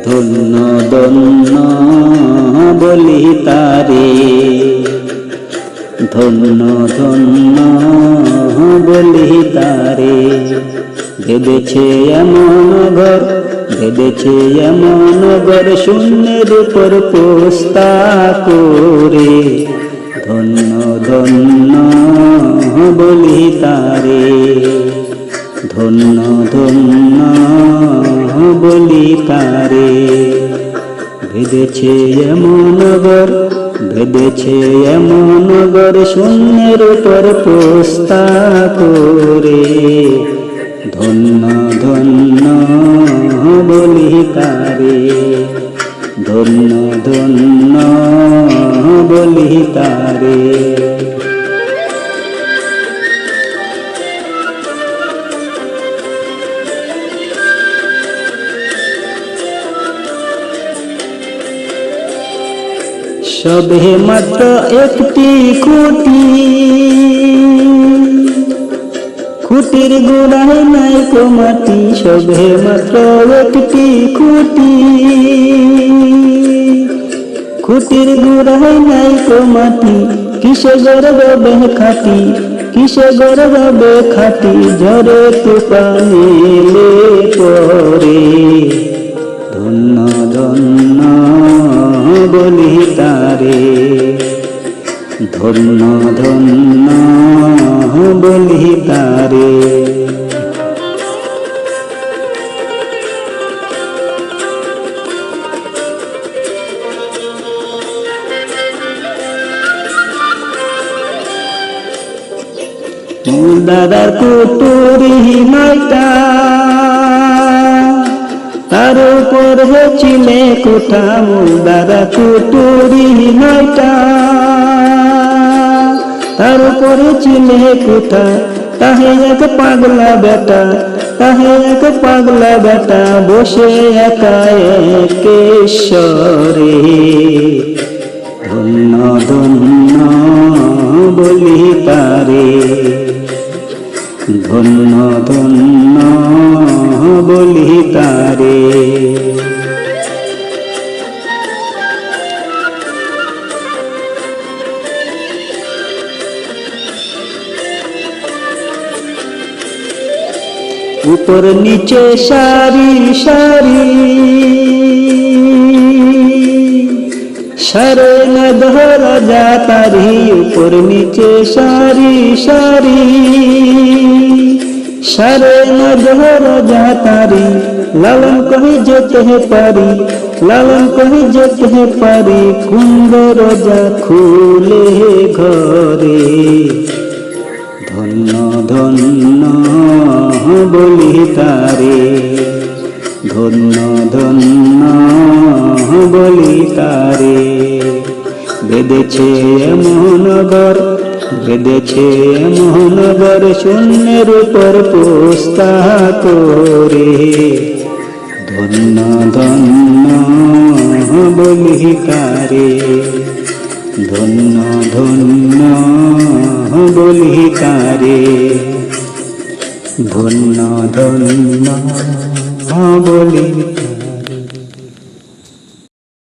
ধন্য ধন্য বলি তারে, ধন্য ধন্য বলি তারে। বেঁধেছে এমন ঘর, বেঁধেছে এমন ঘর, শূন্যের উপর পোস্তা করে। ধন্য ধন্য বলি তারে, ধন্য ধন্য বলি তারে। বেঁধেছে এমন ঘর, বেঁধেছে এমন ঘর, শূন্যের উপর পোস্তা করে। ধন্য ধন্য বলি তারে, ধন্য ধন্য বলি তারে। সবে মাত্র একটি খুঁটি, খুঁটির গোড়ায় নাই কো মাটি। সবে মাত্র একটি খুঁটি, খুঁটির গোড়ায় নাই কো মাটি। কিসে গড়বে খাটি, কিসে গড়বে খাটি, ঝড়ে তুফানে এলে পরে। ধন্য ধন্য বলি তারে, ধন্য ধন্য বলি তারে। দাদার কুটুরি মাইটা, তার উপর হয়েছিলে কোঠা। দাদা কুটুরি মাইটা, তার উপর ছিলে কোঠা। তাহে এক পাগলা বেটা, তাহে এক পাগলা বেটা, বসে একা একেশ্বরে। ধন্য ধন্য বলি তারে, ধন্য ধন্য বলি তারে। উপর নিচে সারি সারি, সারে না ধরা যা তারি। উপর নিচে সারি সারি, সারে না ধরা যা তারি। লালন কহি যেতে পারি, লালন কহি যেতে পারি, কুন্দ রোজা খুলে ঘরে। ধন্য ধন্য বলি তারে, ধন্য ধন্য বলি তারে। বেঁধেছে এমন ঘর, বেঁধেছে এমন ঘর, শূন্যের উপর পোস্তা করে। ধন্য ধন্য বলি তারে, ধন্য ধন্য বলি তারে, ধন্য ধন্য বলি।